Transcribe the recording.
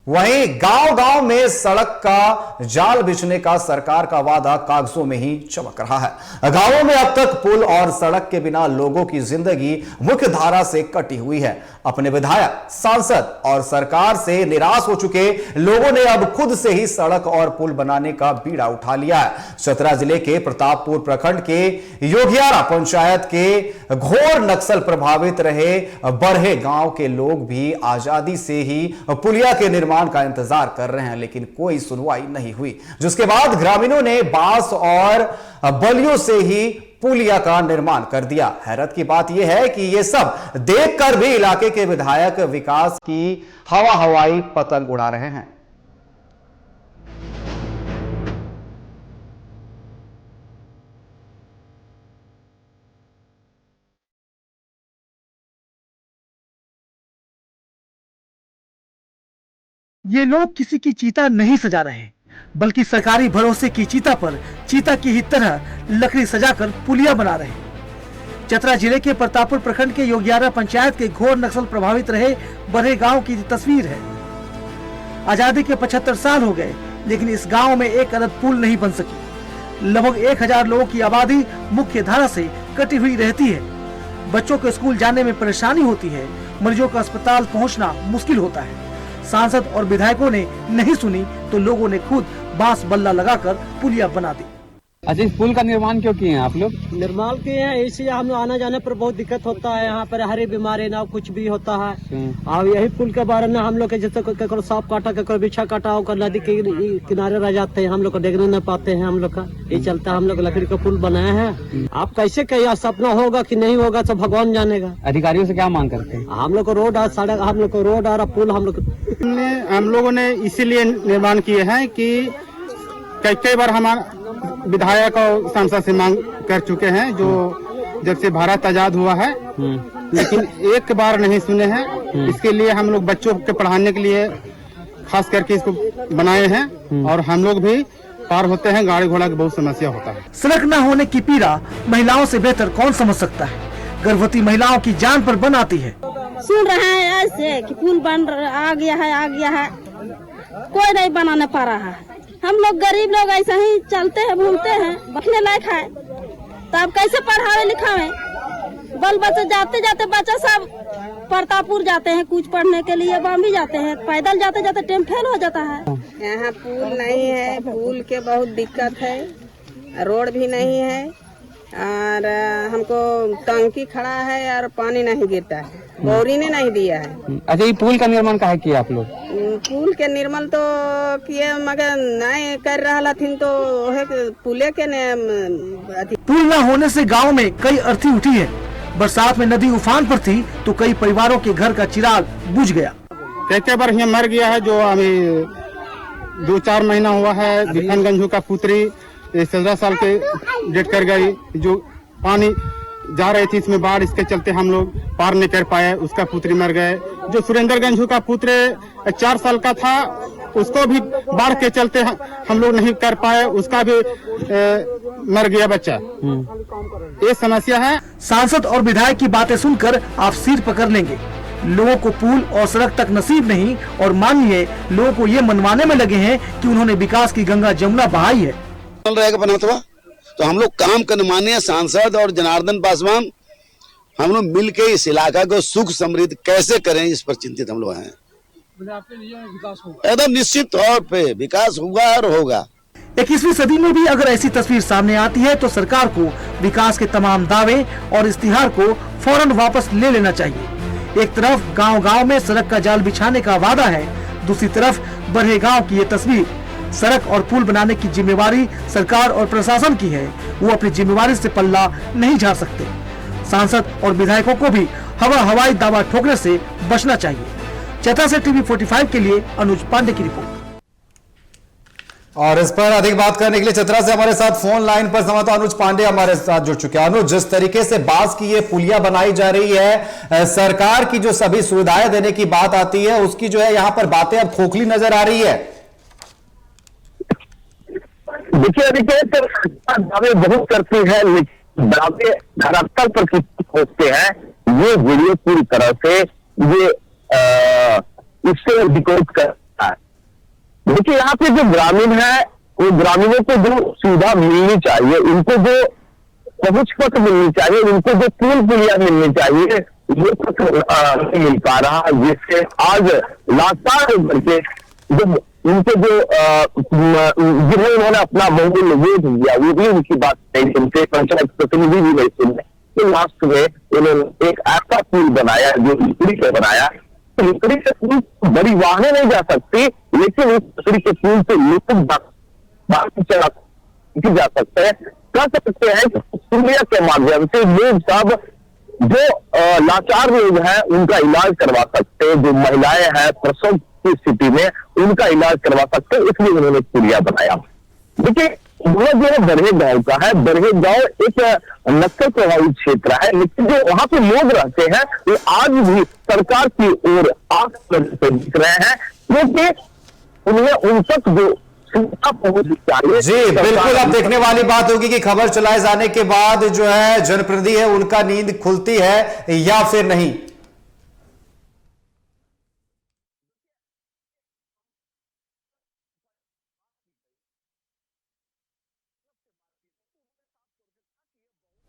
वहीं गांव गांव में सड़क का जाल बिछने का सरकार का वादा कागजों में ही चमक रहा है। गांवों में अब तक पुल और सड़क के बिना लोगों की जिंदगी मुख्य धारा से कटी हुई है। अपने विधायक, सांसद और सरकार से निराश हो चुके लोगों ने अब खुद से ही सड़क और पुल बनाने का बीड़ा उठा लिया है। चतरा जिले के प्रतापपुर प्रखंड के योगियारा पंचायत के घोर नक्सल प्रभावित रहे बरहे गांव के लोग भी आजादी से ही पुलिया के निर्माण का इंतजार कर रहे हैं, लेकिन कोई सुनवाई नहीं हुई, जिसके बाद ग्रामीणों ने बांस और बलियों से ही पुलिया का निर्माण कर दिया। हैरत की बात यह है कि यह सब देखकर भी इलाके के विधायक विकास की हवाई पतंग उड़ा रहे हैं। ये लोग किसी की चीता नहीं सजा रहे, बल्कि सरकारी भरोसे की चीता पर चीता की ही तरह लकड़ी सजाकर पुलिया बना रहे। चतरा जिले के प्रतापपुर प्रखंड के योगियारा पंचायत के घोर नक्सल प्रभावित रहे बरहे गांव की तस्वीर है। आजादी के 75 साल हो गए, लेकिन इस गांव में एक अदद पुल नहीं बन सकी। लगभग 1000 लोगों की आबादी मुख्य धारा से कटी हुई रहती है। बच्चों को स्कूल जाने में परेशानी होती है, मरीजों का अस्पताल पहुंचना मुश्किल होता है। सांसद और विधायकों ने नहीं सुनी तो लोगों ने खुद बांस बल्ला लगाकर पुलिया बना दी। अच्छा, इस पुल का निर्माण क्यों किए हैं आप लोग? निर्माण किए हैं इसलिए हम आने जाने पर बहुत दिक्कत होता है। यहाँ पर हरी बीमारी ना कुछ भी होता है। अब यही पुल के बारे में हम लोग के जैसे सांप काटा, बिछा काटा होकर नदी के किनारे रह जाते हैं, हम लोग को देखने नहीं पाते हैं। हम लोग का ये चलता है, हम लोग लकड़ी का पुल बनाए हैं। आप कैसे कहिए सपना होगा कि नहीं होगा तो भगवान जानेगा। अधिकारियों से क्या मांग करते हैं? हम लोग को रोड सड़क, हम लोग को रोड और पुल हम लोगों ने इसीलिए निर्माण किए हैं कि कई बार हमारा विधायक और सांसद से मांग कर चुके हैं, जो जब से भारत आजाद हुआ है, लेकिन एक बार नहीं सुने हैं। इसके लिए हम लोग बच्चों के पढ़ाने के लिए खास करके इसको बनाए हैं और हम लोग भी पार होते हैं। गाड़ी घोड़ा की बहुत समस्या होता है। सड़क न होने की पीड़ा महिलाओं से बेहतर कौन समझ सकता है। गर्भवती महिलाओं की जान पर बन आती है। सुन रहे हैं ऐसे कि पुल आ गया है, कोई नहीं बनाने पा रहा है। हम लोग गरीब लोग ऐसे ही चलते हैं, घूमते हैं, बखने लायक है तो अब कैसे पढ़ावे लिखावे। बल बच्चे जाते जाते बच्चा सब प्रतापपुर जाते हैं कुछ पढ़ने के लिए, बॉम्बे जाते हैं, पैदल जाते जाते टाइम फेल हो जाता है। यहाँ पुल नहीं है, पुल के बहुत दिक्कत है, रोड भी नहीं है और हमको टंकी खड़ा है और पानी नहीं गिरता है, बोरी ने नहीं दिया है। अच्छा, ये पुल का निर्माण काहे किए आप लोग? पुल के निर्माण तो किए मगर नहीं कर रहा थी तो पुले के पुल न होने से गांव में कई अर्थी उठी है। बरसात में नदी उफान पर थी तो कई परिवारों के घर का चिराग बुझ गया। कई बार यहाँ मर गया है, जो अभी 2-4 महीना हुआ है। विपिन गंजू का पुत्री 17 साल के डेट कर गई, जो पानी जा रही थी इसमें बाढ़, इसके चलते हम लोग पार नहीं कर पाए, उसका पुत्री मर गए। जो सुरेंद्र गंजू का पुत्र 4 साल का था, उसको भी बाढ़ के चलते हम लोग नहीं कर पाए, उसका भी मर गया बच्चा। ये समस्या है। सांसद और विधायक की बातें सुनकर आप सिर पकड़ लेंगे। लोगों को पुल और सड़क तक नसीब नहीं और मानिए लोगों को ये मनवाने में लगे हैं कि उन्होंने विकास की गंगा जमुना बहाई है। रहेगा बनौतवा तो हम लोग काम करने माननीय सांसद और जनार्दन पासवान हम लोग मिलके इस इलाका को सुख समृद्ध कैसे करें, इस पर चिंतित हम लोग हैं। एकदम निश्चित तौर पे विकास हुआ और होगा। 21वीं सदी में भी अगर ऐसी तस्वीर सामने आती है तो सरकार को विकास के तमाम दावे और इश्तिहार को फौरन वापस ले लेना चाहिए। एक तरफ गांव-गांव में सड़क का जाल बिछाने का वादा है, दूसरी तरफ बरहे गांव की ये तस्वीर। सड़क और पुल बनाने की जिम्मेवारी सरकार और प्रशासन की है, वो अपनी जिम्मेवारी से पल्ला नहीं झाड़ सकते। सांसद और विधायकों को भी हवाई दावा ठोकने से बचना चाहिए। चतरा से टीवी 45 के लिए अनुज पांडे की रिपोर्ट। और इस पर अधिक बात करने के लिए चतरा से हमारे साथ फोन लाइन पर संवाददाता अनुज पांडे हमारे साथ जुड़ चुके हैं। अनुज, जिस तरीके से बांस की ये पुलिया बनाई जा रही है, सरकार की जो सभी सुविधाएं देने की बात आती है, उसकी जो है यहाँ पर बातें अब खोखली नजर आ रही है। देखिए दावे बहुत करते हैं, लेकिन दावे धरातल पर कितने होते हैं, ये वीडियो पूरी तरह से ये इससे डिकोड कर सकता है। देखिए यहाँ पे जो ग्रामीण है, वो ग्रामीणों को जो सुविधा मिलनी चाहिए, इनको जो पहुंच पथ मिलनी चाहिए, इनको जो पुल पुलिया मिलनी चाहिए, ये तक नहीं मिल पा रहा, जिससे आज लाचार होकर के जब उनके जो जिन्हें उन्होंने अपना बहुमूल्य वोट दिया, वो भी उनकी बात नहीं सुनते, पंचायत प्रतिनिधि भी नहीं सुनते। तो लास्ट में उन्होंने एक ऐसा पुल बनाया जो लकड़ी से बनाया। तो लकड़ी के पुल बड़ी वाहनें नहीं जा सकती, लेकिन उस लकड़ी के पुल से लोग जा सकते हैं, कह सकते हैं कि पुलिया के माध्यम से लोग सब जो लाचार लोग हैं उनका इलाज करवा सकते हैं, जो महिलाएं हैं प्रसव की स्थिति में उनका इलाज करवा सकते हैं, इसलिए उन्होंने पुलिया बनाया। देखिए वो जो है बरहे गांव का है। बरहे गांव एक नक्सल प्रभावित क्षेत्र है, लेकिन जो वहां पे लोग रहते हैं वो आज भी सरकार की ओर आंख से दिख रहे हैं, क्योंकि उन्हें उन तक जो चाहिए। जी बिल्कुल, अब देखने वाली बात होगी कि खबर चलाए जाने के बाद जो है जनप्रतिनिधि है उनका नींद खुलती है या फिर नहीं।